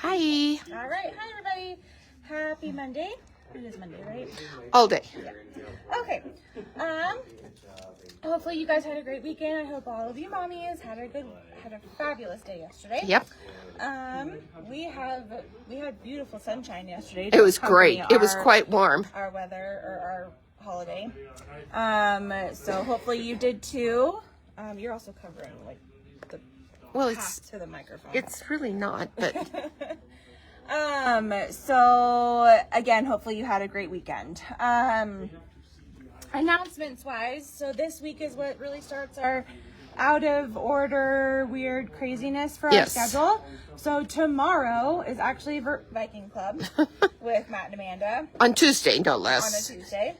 Hi. All right. Hi, everybody. Happy Monday. It is Monday, right? All day. Yeah. Okay. Hopefully you guys had a great weekend. I hope all of you mommies had a fabulous day yesterday. Yep. We had beautiful sunshine yesterday. It was great. It was quite warm. Our weather or our holiday. So hopefully you did too. You're also covering like the path to the microphone. It's really not, but so again, hopefully you had a great weekend. Announcements wise, so this week is what really starts our out of order weird craziness for our schedule. So tomorrow is actually Viking Club with Matt and Amanda. On Tuesday, no less. On a Tuesday.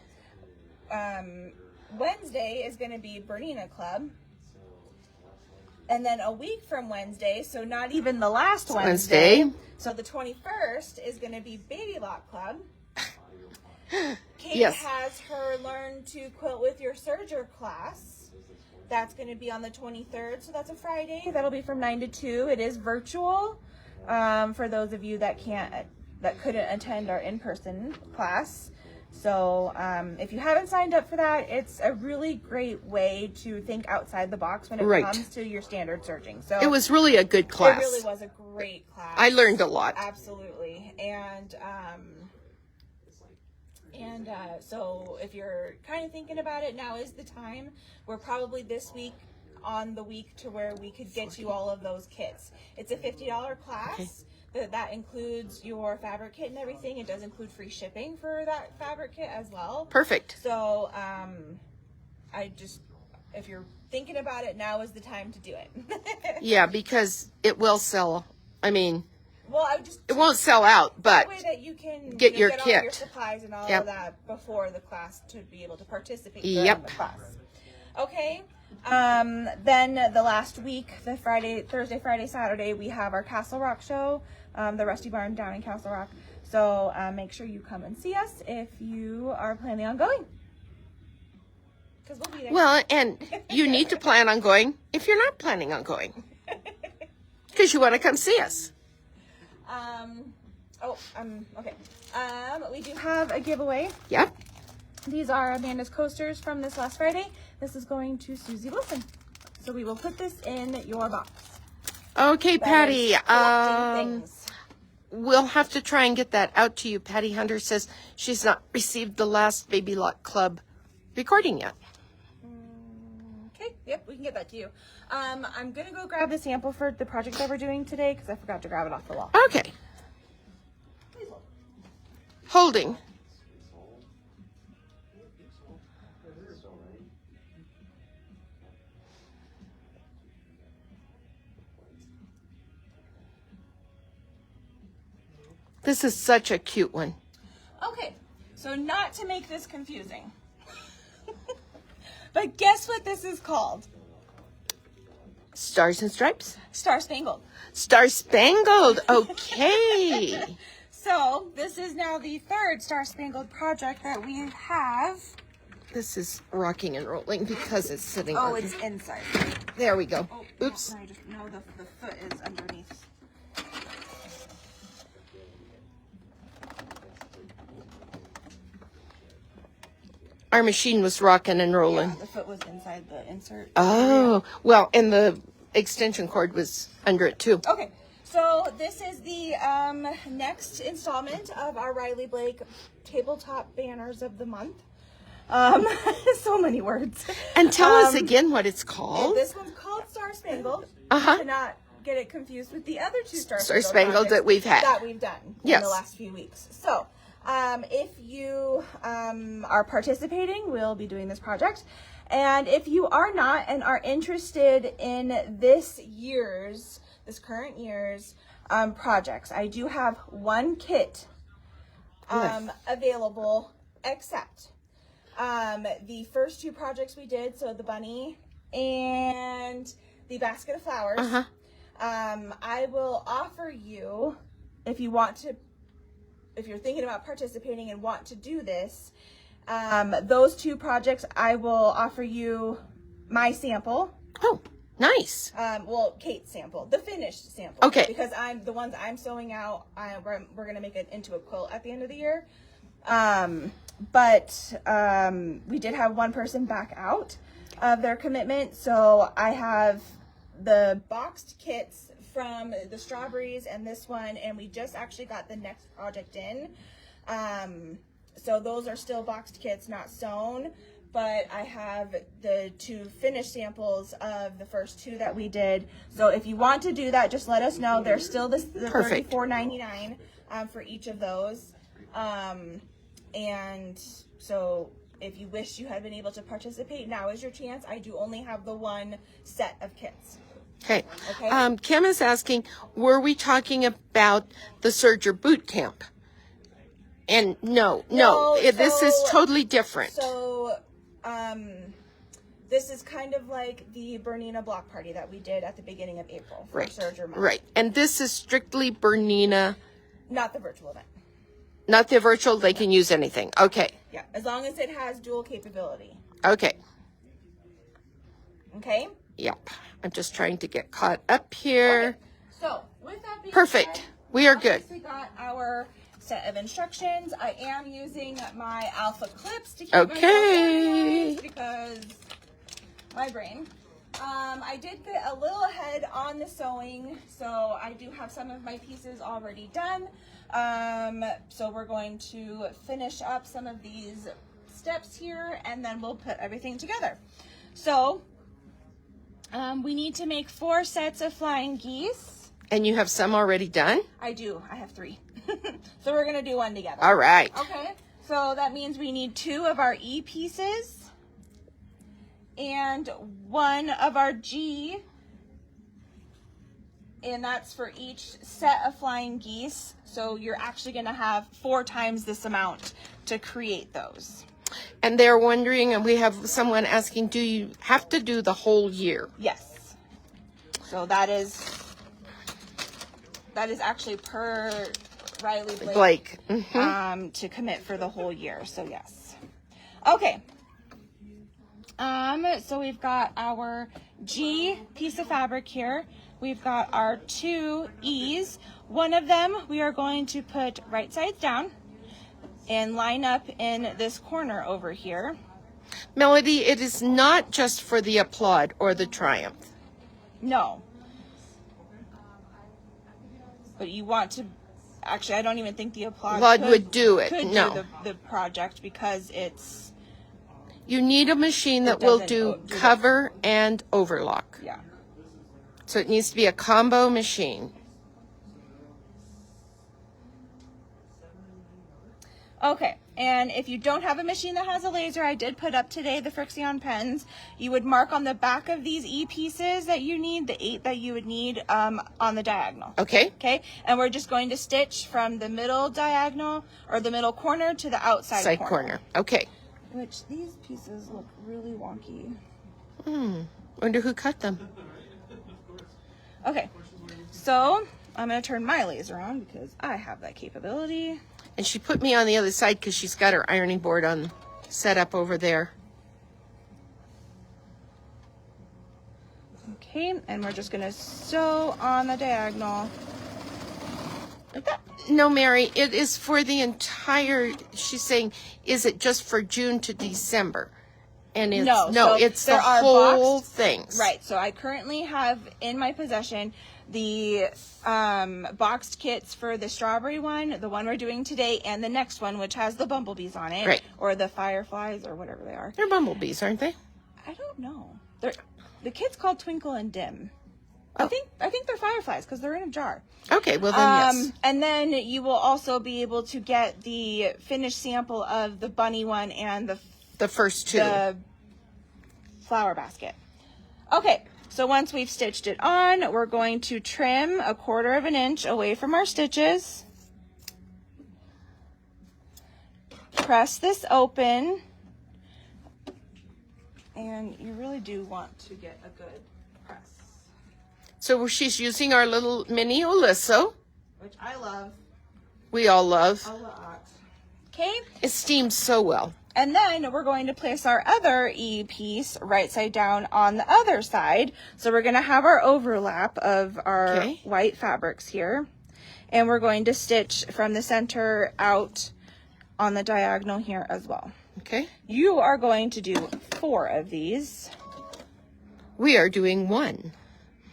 Wednesday is going to be Bernina Club. And then a week from Wednesday, so not even the last Wednesday. So the 21st is going to be Baby Lock Club. Kate has her Learn to Quilt with Your Serger class. That's going to be on the 23rd, so that's a Friday. That'll be from 9 to 2. It is virtual for those of you that couldn't attend our in-person class. So if you haven't signed up for that, it's a really great way to think outside the box when it comes to your standard serging. So it was really a good class. It really was a great class. I learned a lot. Absolutely. And so if you're kind of thinking about it, now is the time. We're probably this week on the week to where we could get you all of those kits. It's a $50 class. Okay. That includes your fabric kit and everything. It does include free shipping for that fabric kit as well. Perfect. So if you're thinking about it, now is the time to do it. Yeah, because it will sell. I mean, it won't sell out, but that way that you can get your kit. All your supplies and all of that before the class to be able to participate during the class. Okay. Then the last week, the Thursday, Friday, Saturday, we have our Castle Rock show, the Rusty Barn down in Castle Rock. So make sure you come and see us if you are planning on going. Because we'll be there. Well, and you need to plan on going if you're not planning on going. Because you want to come see us. Okay. We do have a giveaway. Yep. These are Amanda's coasters from this last Friday. This is going to Susie Wilson. So we will put this in your box. Okay, Patty. We'll have to try and get that out to you. Patty Hunter says she's not received the last Baby Lock Club recording yet. Okay. Yep, we can get that to you. I'm going to go grab the sample for the project that we're doing today because I forgot to grab it off the wall. Okay. Please hold. Holding. This is such a cute one. Okay, so not to make this confusing, but guess what this is called? Stars and Stripes? Star Spangled. Star Spangled, okay. So this is now the third Star Spangled project that we have. This is rocking and rolling because it's sitting on. Oh, it's inside. There we go. Oh, oops. No, the foot is underneath. Our machine was rocking and rolling. Yeah, the foot was inside the insert. Oh, well, and the extension cord was under it too. Okay, so this is the next installment of our Riley Blake Tabletop Banners of the Month. So many words. And tell us again what it's called. This one's called Star Spangled. To not get it confused with the other two Star Spangled that we've had. That we've done in the last few weeks. So, if you are participating, we'll be doing this project. And if you are not and are interested in this current year's projects, I do have one kit available, except the first two projects we did, so the bunny and the basket of flowers. I will offer you, if you're thinking about participating and want to do this, those two projects, I will offer you my sample. Nice. Well, Kate's sample, the finished sample. Okay. Because the ones I'm sewing out, we're going to make it into a quilt at the end of the year. But we did have one person back out of their commitment. So I have the boxed kits from the strawberries and this one, and we just actually got the next project in. So those are still boxed kits, not sewn. But I have the 2 finished samples of the first 2 that we did. So if you want to do that, just let us know. There's still the $34.99 for each of those. And so if you wish you had been able to participate, now is your chance. I do only have the 1 set of kits. Okay. Okay. Kim is asking, were we talking about the Serger boot camp? And no, this is totally different. So, this is kind of like the Bernina block party that we did at the beginning of April for Serger Month. Right. And this is strictly Bernina. Not the virtual event. Not the virtual, they can use anything. Okay. Yeah, as long as it has dual capability. Okay. Okay? Yep. I'm just trying to get caught up here. Okay. So, with that being Perfect. said, We are good. We got our set of instructions. I am using my alpha clips to keep myself organized because my brain. I did get a little ahead on the sewing, so I do have some of my pieces already done. So we're going to finish up some of these steps here, and then we'll put everything together. So we need to make 4 sets of flying geese. And you have some already done? I do. I have 3. So we're going to do one together. All right. Okay. So that means we need 2 of our E pieces and 1 of our G. And that's for each set of flying geese. So you're actually going to have 4 times this amount to create those. And they're wondering, and we have someone asking, do you have to do the whole year? Yes. So that is actually per Riley Blake. Mm-hmm. To commit for the whole year. So yes. Okay. So we've got our G piece of fabric here. We've got our 2 E's. One of them we are going to put right sides down and line up in this corner over here. Melody, it is not just for the applaud or the triumph. No. But you want to, actually I don't even think the applaud would do it. Could No. do the project because it's... You need a machine that will do cover and overlock. Yeah. So it needs to be a combo machine. Okay, and if you don't have a machine that has a laser, I did put up today the Frixion pens. You would mark on the back of these E pieces that you need, the 8 that you would need on the diagonal. Okay. Okay, and we're just going to stitch from the middle diagonal or the middle corner to the outside corner. Okay. Which these pieces look really wonky. Wonder who cut them. Okay, so I'm going to turn my laser on because I have that capability. And she put me on the other side because she's got her ironing board on set up over there. Okay, and we're just going to sew on the diagonal. Like that. No, Mary, it is for the entire, she's saying, is it just for June to December? And it's, so it's there the are whole boxed, things. Right, so I currently have in my possession the boxed kits for the strawberry one, the one we're doing today, and the next one, which has the bumblebees on it. Right. Or the fireflies, or whatever they are. They're bumblebees, aren't they? I don't know. The kit's called Twinkle and Dim. Oh. I think they're fireflies because they're in a jar. Okay, well then, yes. And then you will also be able to get the finished sample of the bunny one and The first 2. the flower basket. Okay, so once we've stitched it on, we're going to trim 1/4 of an inch away from our stitches. Press this open. And you really do want to get a good press. So she's using our little mini Oliso. Which I love We all love. a lot. Okay? It steams so well. And then we're going to place our other E piece right side down on the other side. So we're going to have our overlap of our white fabrics here. And we're going to stitch from the center out on the diagonal here as well. Okay. You are going to do 4 of these. We are doing 1.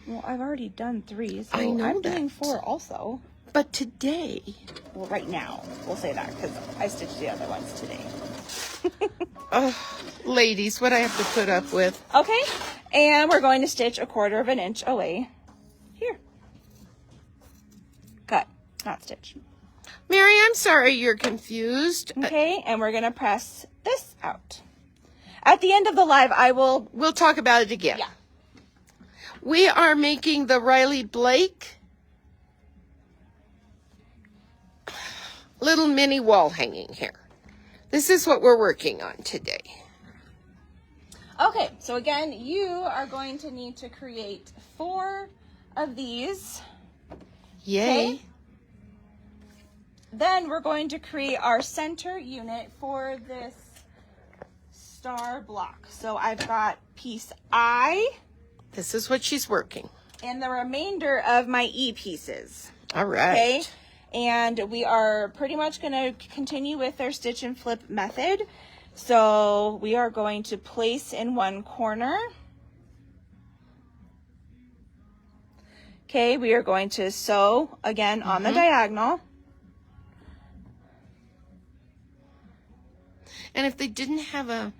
Well, I've already done 3, so I know I'm that. doing 4 also. But today. Well, right now, we'll say that because I stitched the other ones today. Ladies, what I have to put up with. Okay, and we're going to stitch 1/4 inch away here. Cut, not stitch. Mary, I'm sorry you're confused. Okay, and we're going to press this out. At the end of the live, We'll talk about it again. Yeah. We are making the Riley Blake little mini wall hanging here. This is what we're working on today. Okay, so again, you are going to need to create 4 of these. Yay. Okay. Then we're going to create our center unit for this star block. So I've got piece I. This is what she's working. And the remainder of my E pieces. All right. Okay. And we are pretty much going to continue with our stitch and flip method. So we are going to place in one corner. Okay, we are going to sew again on the diagonal. And if they didn't have a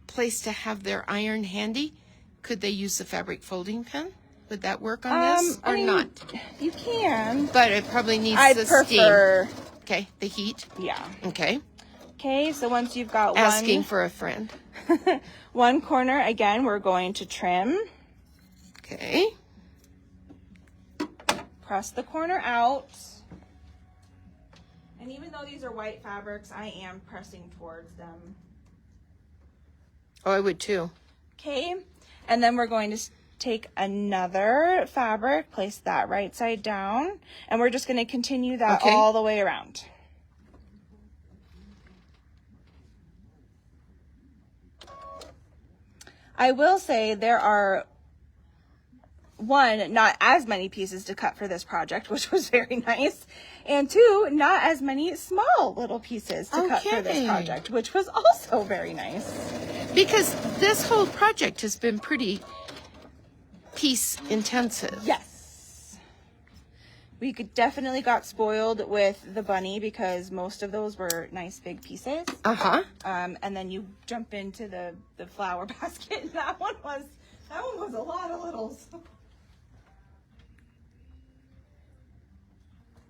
place to have their iron handy, could they use the fabric folding pen? Would that work on this or not? You can. But it probably needs I the prefer steam. Okay, the heat. Yeah. Okay. Okay, so once you've got Asking for a friend. one corner, again, we're going to trim. Okay. Press the corner out. And even though these are white fabrics, I am pressing towards them. Oh, I would too. Okay, and then we're going to take another fabric, place that right side down, and we're just going to continue that all the way around. I will say there are, 1, not as many pieces to cut for this project, which was very nice, and 2, not as many small little pieces to cut for this project, which was also very nice. Because this whole project has been pretty piece intensive. Yes. We definitely got spoiled with the bunny because most of those were nice big pieces. Uh-huh. And then you jump into the flower basket, and that one was a lot of littles.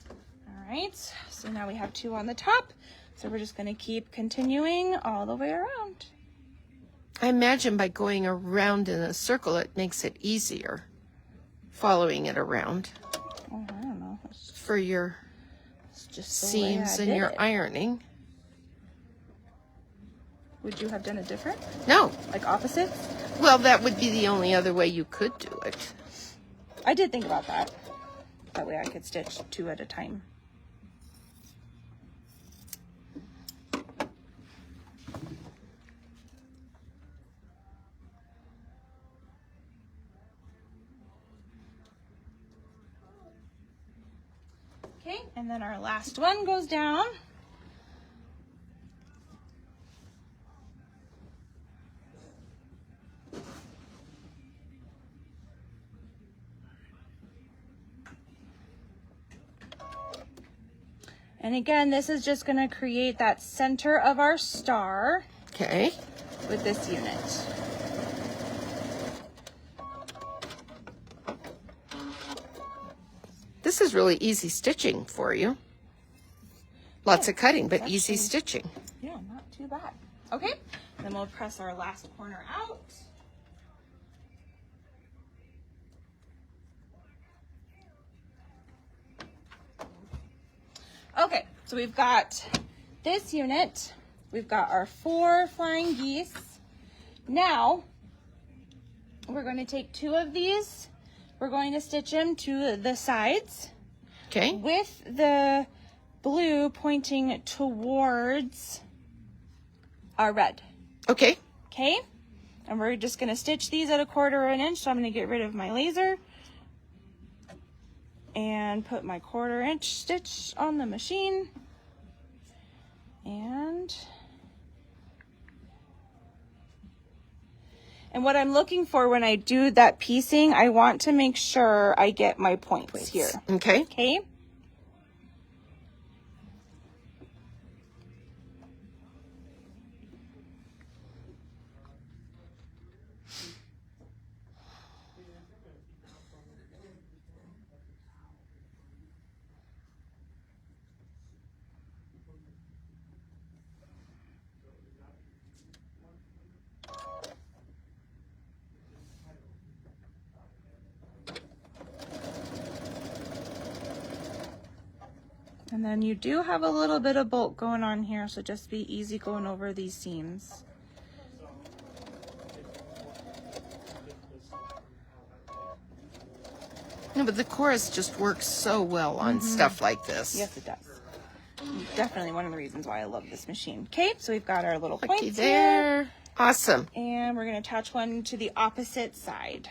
All right, so now we have 2 on the top. So we're just gonna keep continuing all the way around. I imagine by going around in a circle, it makes it easier following it around. Oh, I don't know. For your Just seams and your ironing. Would you have done it different? No. Like opposites? Well, that would be the only other way you could do it. I did think about that. That way I could stitch 2 at a time. Okay, and then our last one goes down. And again, this is just going to create that center of our star. Okay. With this unit. This is really easy stitching for you. Lots of cutting, but easy stitching. Yeah, not too bad. Okay, and then we'll press our last corner out. Okay, so we've got this unit. We've got our 4 flying geese. Now, we're going to take 2 of these. We're going to stitch them to the sides. Okay. With the blue pointing towards red. Okay. Okay. And we're just going to stitch these at 1/4 inch. So I'm going to get rid of my laser and put my 1/4 inch stitch on the machine. And what I'm looking for when I do that piecing, I want to make sure I get my points here. Okay. Okay. And then you do have a little bit of bulk going on here, so just be easy going over these seams. No, but the chorus just works so well on stuff like this. Yes, it does. Definitely one of the reasons why I love this machine. Okay, so we've got our little Looky points there. here. Awesome. And we're going to attach one to the opposite side.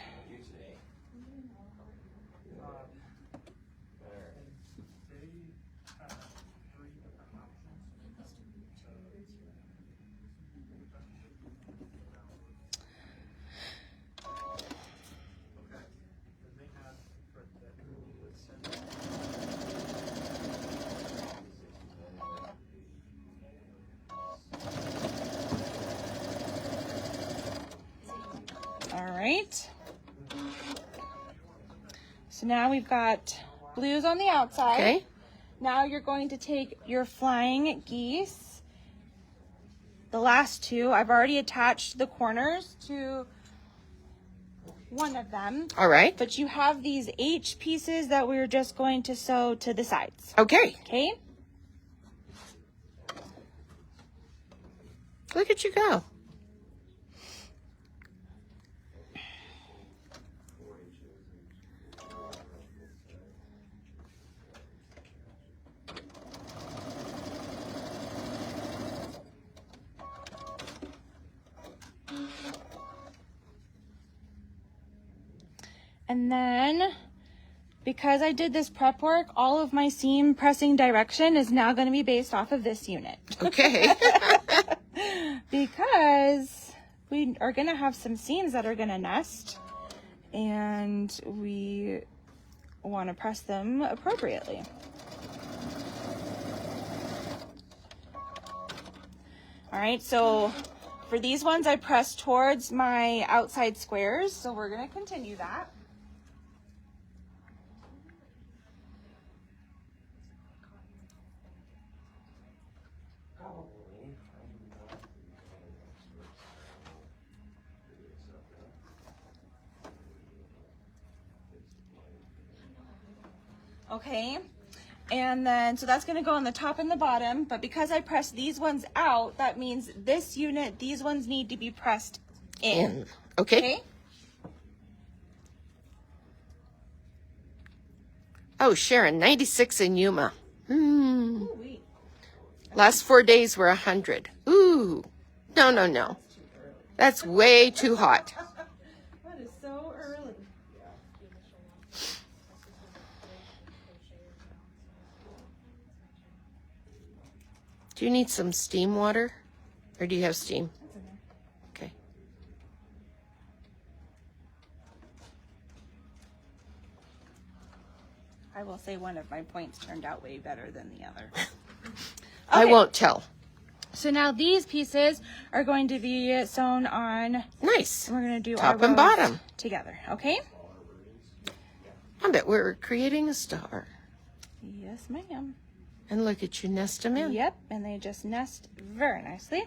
Right. So now we've got blues on the outside. Okay. Now you're going to take your flying geese. The last two, I've already attached the corners to one of them. All right. But you have these H pieces that we're just going to sew to the sides. Okay. Okay. Look at you go. And then, because I did this prep work, all of my seam pressing direction is now going to be based off of this unit. Okay. Because we are going to have some seams that are going to nest, and we want to press them appropriately. All right, so for these ones, I press towards my outside squares, so we're going to continue that. Okay, and then, so that's gonna go on the top and the bottom, but because I pressed these ones out, that means this unit, these ones need to be pressed in. Okay. Oh, Sharon, 96 in Yuma. Ooh, Last 4 days were 100. Ooh. No. That's way too hot. that is so early. Do you need some steam water? Or do you have steam? Okay. I will say one of my points turned out way better than the other. I won't tell. So now these pieces are going to be sewn on. Nice. We're going to do Top our and rows bottom together, okay? I bet we're creating a star. Yes, ma'am. And look at you nest them in. Yep, and they just nest very nicely.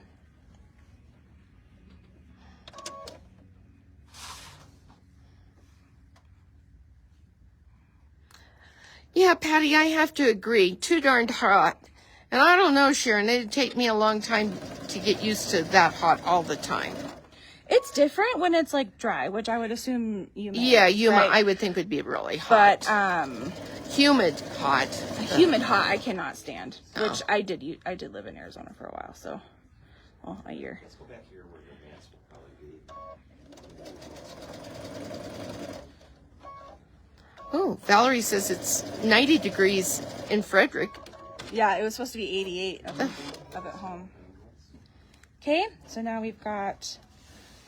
Yeah, Patty, I have to agree. Too darned hot. And I don't know, Sharon, it'd take me a long time to get used to that hot all the time. It's different when it's like dry, which I would assume Yuma. Yeah, is, Yuma, right? I would think would be really hot. But humid hot. humid hot I cannot stand. Which I did live in Arizona for a while, so Oh, my ear. Let's go back here where the advance will probably be. Oh, Valerie says it's 90 degrees in Frederick. Yeah, it was supposed to be 88 up at home. Okay, so now we've got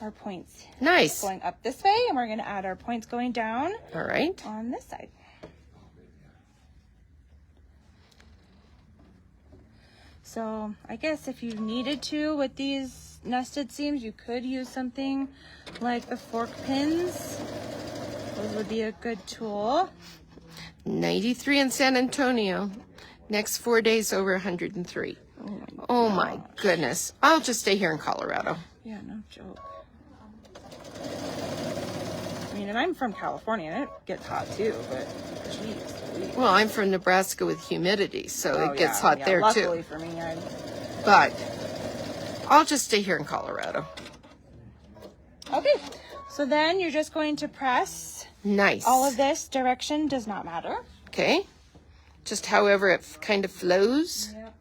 our points Nice. going up this way, and we're going to add our points going down All right. on this side. So I guess if you needed to with these nested seams, you could use something like the fork pins. Those would be a good tool. 93 in San Antonio. Next 4 days over 103. Oh my goodness. I'll just stay here in Colorado. Yeah, no joke. I mean, and I'm from California, and it gets hot too, but geez. Well, I'm from Nebraska with humidity, so it gets hot there luckily too. for me, But I'll just stay here in Colorado. Okay, so then you're just going to press. Nice. All of this direction does not matter. Okay. Just however it kind of flows. Yep.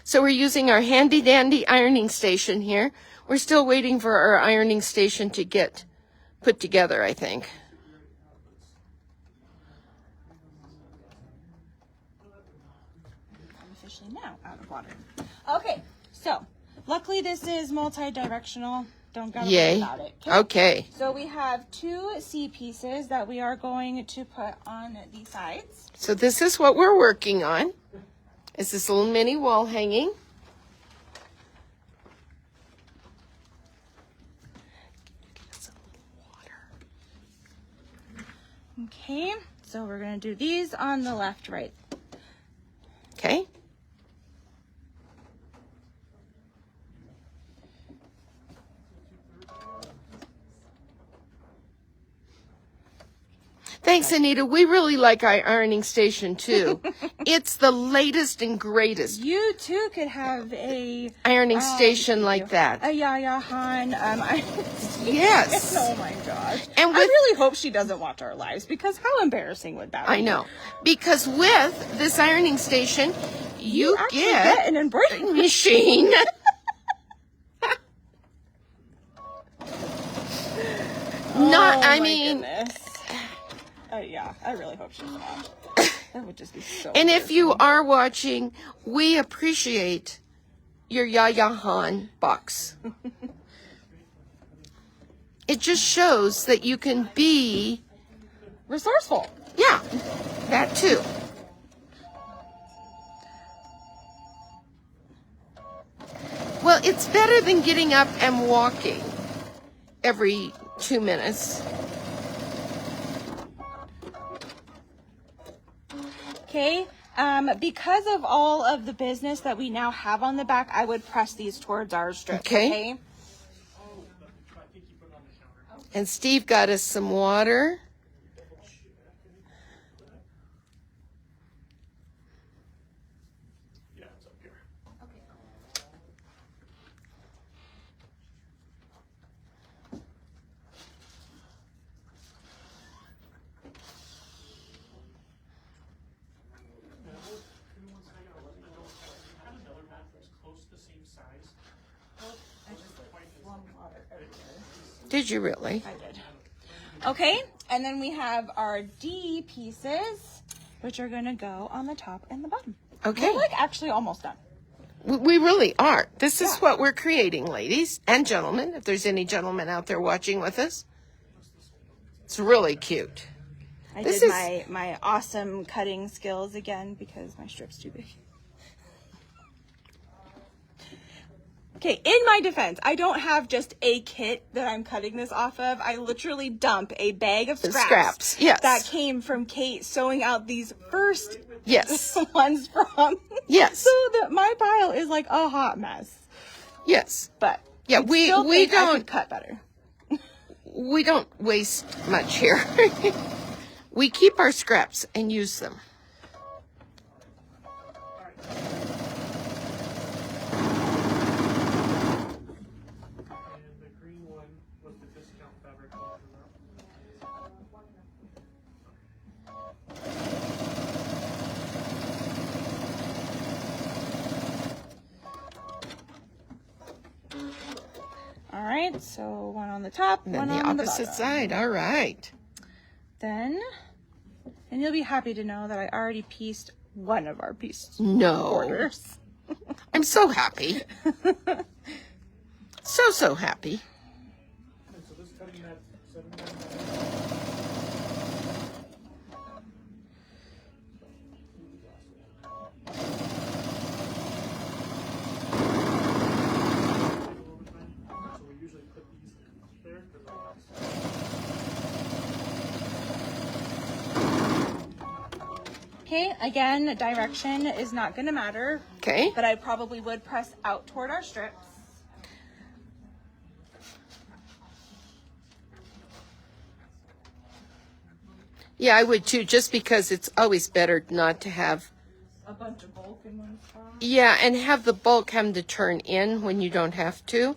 So we're using our handy dandy ironing station here. We're still waiting for our ironing station to get put together, I think. I'm officially now out of water. Okay, so luckily this is multi-directional. Don't gotta worry Yay. about it. Okay. So we have 2 C pieces that we are going to put on the sides. So this is what we're working on. Is this little mini wall hanging. Okay, so we're gonna do these on the left, right. Okay. Thanks, Anita. We really like our ironing station too. It's the latest and greatest You too could have a ironing station like that. A Yaya Han. Yes. Oh my gosh. And I with- really hope she doesn't watch our lives, because how embarrassing would that be? I know. Because with this ironing station, you actually get an embroidery machine. I mean, goodness. Yeah, I really hope she's not. That would just be so. and if you are watching, we appreciate your Yaya Han box. It just shows that you can be, resourceful. yeah, that too. Well, it's better than getting up and walking every 2 minutes. Okay. Because of all of the business that we now have on the back, I would press these towards our strips. Okay. And Steve got us some water. Yeah, it's up here. Did you really? I did. Okay, and then we have our D pieces, which are going to go on the top and the bottom. Okay. We're like actually almost done. We really are. This is Yeah. what we're creating, ladies and gentlemen, if there's any gentlemen out there watching with us. It's really cute. I This did is- my awesome cutting skills again because my strip's too big. Okay, in my defense, I don't have just a kit that I'm cutting this off of. I literally dump a bag of scraps, yes. that came from Kate sewing out these first Yes. ones from. Yes. So that my pile is like a hot mess. Yes. But Yeah, I we still think I don't- could cut better. We don't waste much here. We keep our scraps and use them. And the green one right? So one on the top, And one then the on the opposite bottom. side. All right. Then, and you'll be happy to know that I already pieced one of our piece No. borders. I'm so happy. So happy. So this cutting mat 7 So we usually put these there for the last. Okay, again, direction is not going to matter, Okay. but I probably would press out toward our strips. Yeah, I would too, just because it's always better not to have, A bunch of bulk in one spot. yeah, and have the bulk come to turn in when you don't have to.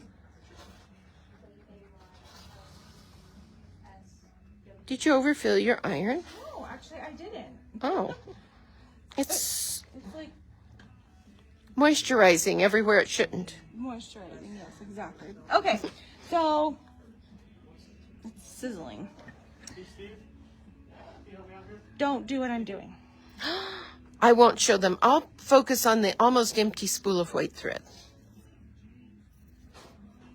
Did you overfill your iron? No, actually I didn't. Oh. It's It's like moisturizing everywhere it shouldn't. moisturizing, yes, exactly. Okay, so it's sizzling. Don't do what I'm doing. I won't show them. I'll focus on the almost empty spool of white thread.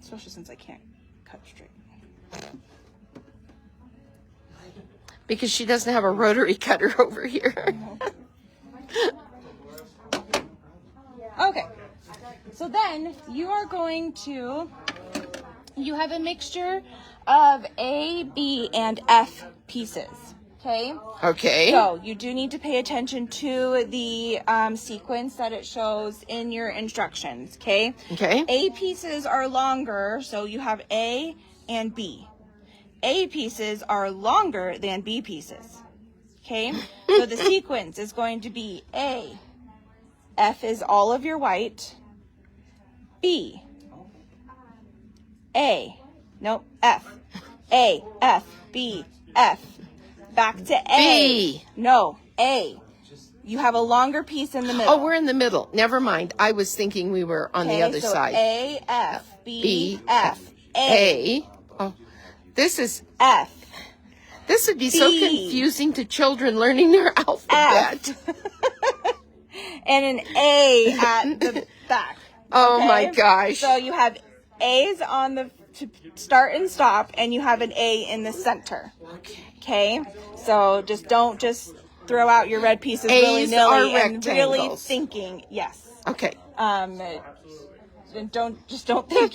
Especially since I can't cut straight. Because she doesn't have a rotary cutter over here. Okay, so then you are going to, you have a mixture of A, B, and F pieces, okay? Okay. So you do need to pay attention to the sequence that it shows in your instructions, okay? Okay. A pieces are longer, so you have A and B. A pieces are longer than B pieces, okay? So the sequence is going to be A. F is all of your white. B. A. Nope, F. A, F, B, F. Back to A. B. No, A. You have a longer piece in the middle. Oh, we're in the middle. Never mind. I was thinking we were on the other so side. A, F, B, B, F, A, A. Oh, this F, would be so B. confusing to children learning their alphabet. F. And an A at the back. Oh okay? my gosh. So you have A's on the to start and stop, and you have an A in the center. Okay. Okay? So don't throw out your red pieces A's willy-nilly are and really rectangles. thinking, yes. Okay. And don't think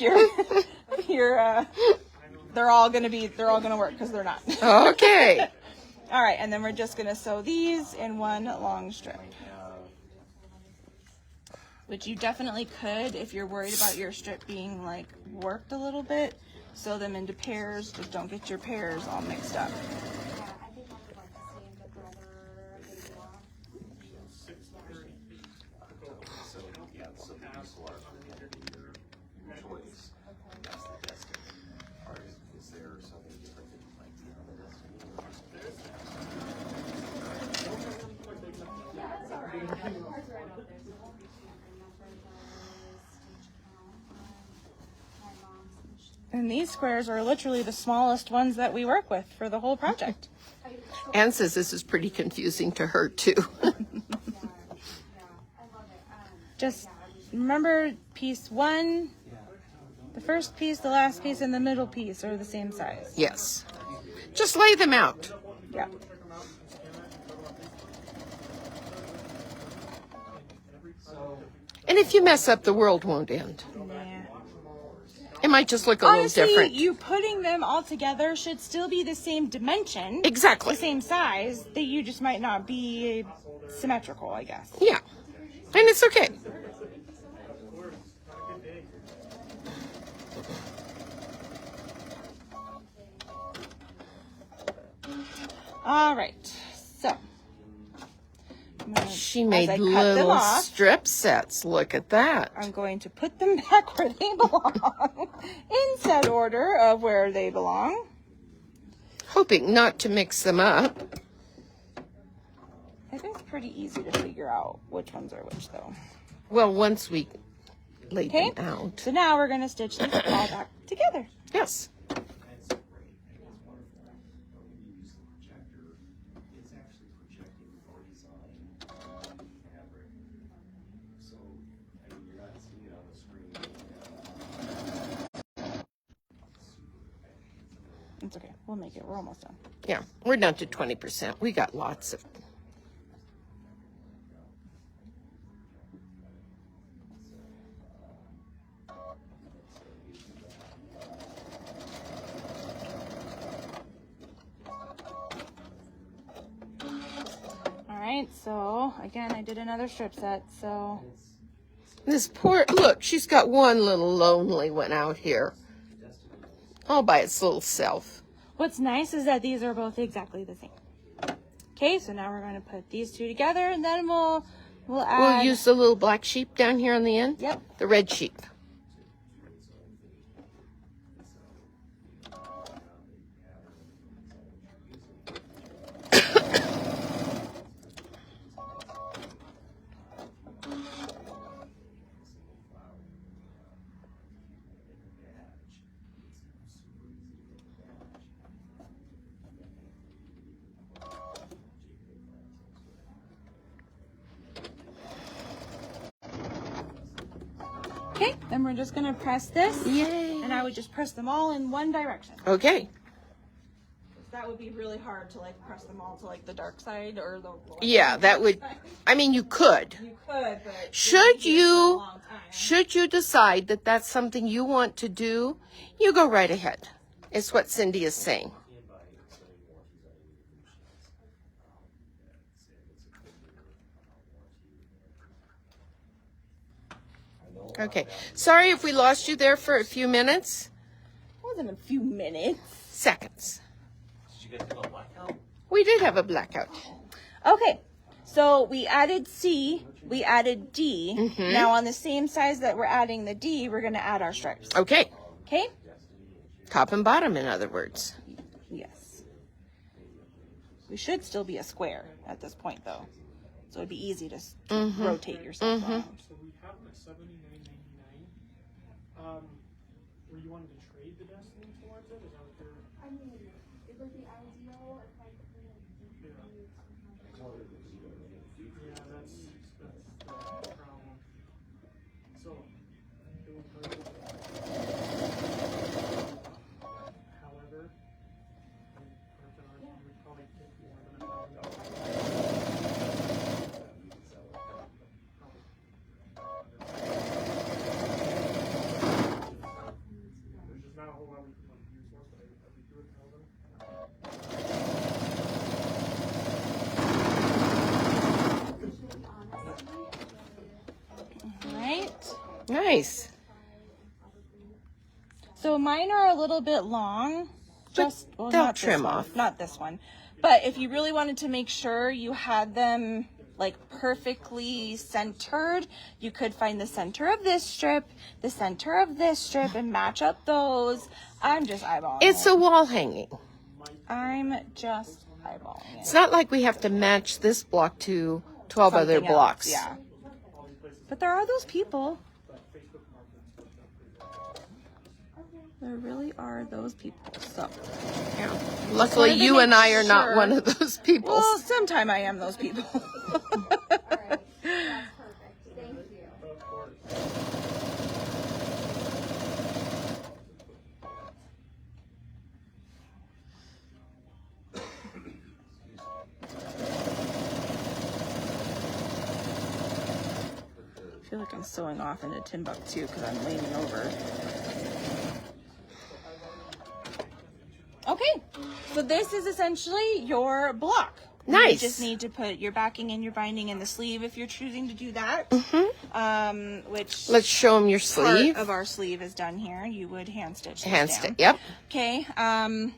they're all gonna work, because they're not. Okay. All right, and then we're just gonna sew these in one long strip. Which you definitely could, if you're worried about your strip being like worked a little bit, sew them into pairs. Just don't get your pairs all mixed up. Choice. That's the destiny. Or is there something different that you might do on the And these squares are literally the smallest ones that we work with for the whole project. Anne says this is pretty confusing to her too. Just remember, piece one, the first piece, the last piece, and the middle piece are the same size. Yes. Just lay them out. Yeah. And if you mess up, the world won't end. It might just look a Honestly, little different. you putting them all together should still be the same dimension. Exactly. The same size. That you just might not be symmetrical, I guess. Yeah. And it's okay. All right. So. She as made I cut them little off, strip sets. Look at that. I'm going to put them back where they belong. In said order of where they belong. Hoping not to mix them up. I think it's pretty easy to figure out which ones are which, though. Well, once we lay Okay. them out. So now we're going to stitch these all back together. Yes. That's great. And it's wonderful. But when you use the projector, it's actually projecting your design on the fabric. So, I mean, you're not seeing it on the screen. It's okay. We'll make it. We're almost done. Yeah, we're down to 20%. We got lots of. All right. So again, I did another strip set. So This poor, look, she's got one little lonely one out here. All by its little self. what's nice is that these are both exactly the same. Okay. So now we're going to put these two together, and then we'll add. We'll use the little black sheep down here on the end. Yep. The red sheep. Okay. Then we're just going to press this. Yay. And I would just press them all in one direction. Okay. That would be really hard to like press them all to like the dark side or the. Yeah, that would, I mean, you could. You could, but Should you do it for a you, long time. should you decide that that's something you want to do, you go right ahead. It's what Cindy is saying. Okay. Sorry if we lost you there for a few minutes. It wasn't a few minutes. Seconds. Did you guys have a blackout? We did have a blackout. Okay, so we added C, we added D. Mm-hmm. Now on the same size that we're adding the D, we're gonna add our stripes. Okay. Okay? Top and bottom, in other words. Yes. We should still be a square at this point though. So it'd be easy to rotate yourself around. So we have the $79.99. Were you wanting to trade the Destiny towards it? Is that what you're? I mean, it would be ideal if I could Yeah, that's the problem. So it would hurt. However, you would probably get more than there's just not a whole lot we can use for, but I'd be good for them. Right? Nice. So mine are a little bit long. Just well, they'll not this trim one, off. Not this one. But if you really wanted to make sure you had them like perfectly centered, you could find the center of this strip, the center of this strip, and match up those. I'm just eyeballing It's it. a wall hanging. I'm just eyeballing it. It's not like we have to match this block to 12 other Something else, blocks. Yeah. But there are those people. There really are those people. So, Yeah. Luckily, wanted to you and make I are not sure. one of those people. well, sometime I am those people. Alright, that's perfect. Thank you. I feel like I'm sewing off into Timbuktu because I'm leaning over. Okay, so this is essentially your block. Nice. You just need to put your backing and your binding in the sleeve if you're choosing to do that. Which Let's show them your part sleeve. of our sleeve is done here. You would hand stitch this Hand down. stitch. Yep. Okay.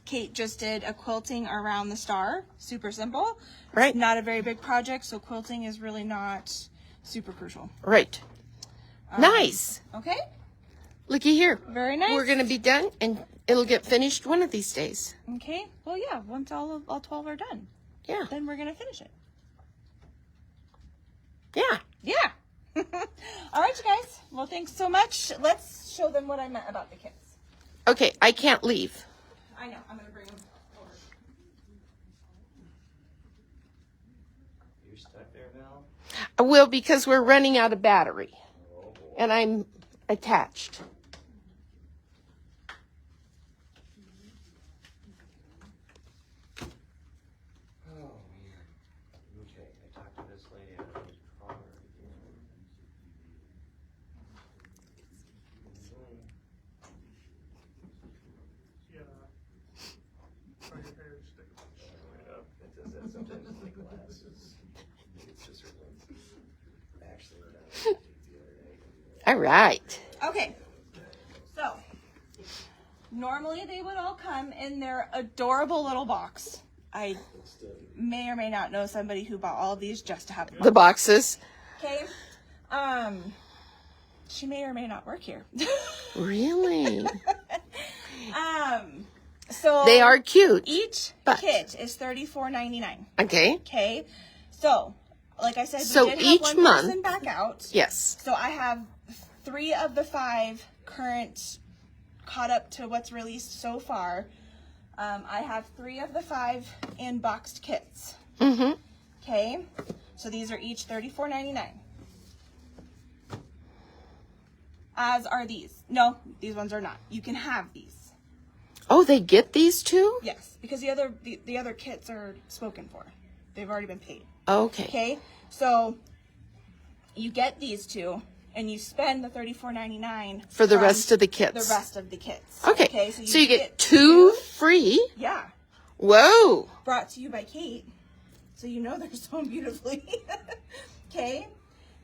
Kate just did a quilting around the star. Super simple. Right. It's not a very big project, so quilting is really not super crucial. Right. Nice. Okay. Looky here. Very nice. We're going to be done, and it'll get finished one of these days. Okay. Well, yeah. Once all 12 are done, Yeah. then we're gonna finish it. Yeah. Yeah. All right, you guys. Well, thanks so much. Let's show them what I meant about the kits. Okay, I can't leave. I know. I'm gonna bring them over. You're stuck there, Val? I will because we're running out of battery. And I'm attached. Oh, man. Okay, I talked to this lady. I don't need to call her again. Yeah. Or your hair stick. It does that sometimes with my glasses. It's just actually what I did the other day. All right. Okay. So, normally they would all come in their adorable little box. I may or may not know somebody who bought all of these just to have them. The boxes. Okay. She may or may not work here. Really? So They are cute. each but- kit is $34.99. Okay. Okay. So, like I said, So we did each have one month- person back out. Yes. So I have 3 of the 5 current caught up to what's released so far. I have 3 of the 5 in boxed kits. Mm-hmm. Okay. So these are each $34.99. As are these. No, these ones are not. You can have these. Oh, they get these too? Yes, because the other kits are spoken for. They've already been paid. Okay. Okay, so you get these 2, and you spend the $34.99 For the from rest of the kits. The rest of the kits. Okay. so So you get 2 free? Yeah, Whoa. brought to you by Kate. So you know they're sewn beautifully. Okay,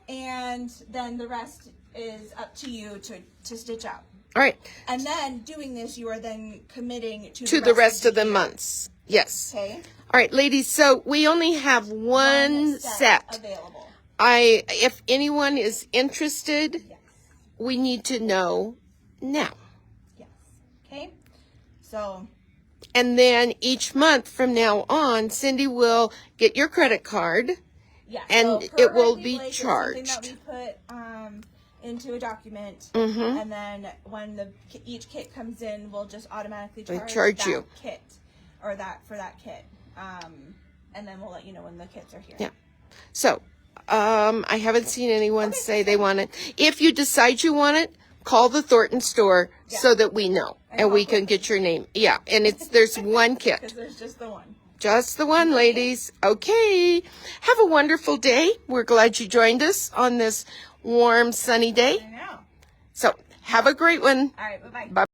and then the rest is up to you to stitch out. All right. And then doing this, you are then committing To the rest of the year. months. Yes. Okay. All right, ladies. So we only have one set. available. If anyone is interested, Yes. we need to know now. Yes. Okay. So And then each month from now on, Cindy will get your credit card. yeah, And so it will per be Blake is charged. something that we put into a document, Mm-hmm. and then when each kit comes in, we'll just automatically They charge, charge that you. kit or that for that kit, and then we'll let you know when the kits are here. Yeah. So, I haven't seen anyone say they want it. If you decide you want it, call the Thornton store so that we know and we can get your name. Yeah, and there's one Because kit. there's just the one. Just the one, ladies. Okay. Have a wonderful day. We're glad you joined us on this warm, sunny day. I know. So, have a great one. All right. Bye bye. Bye.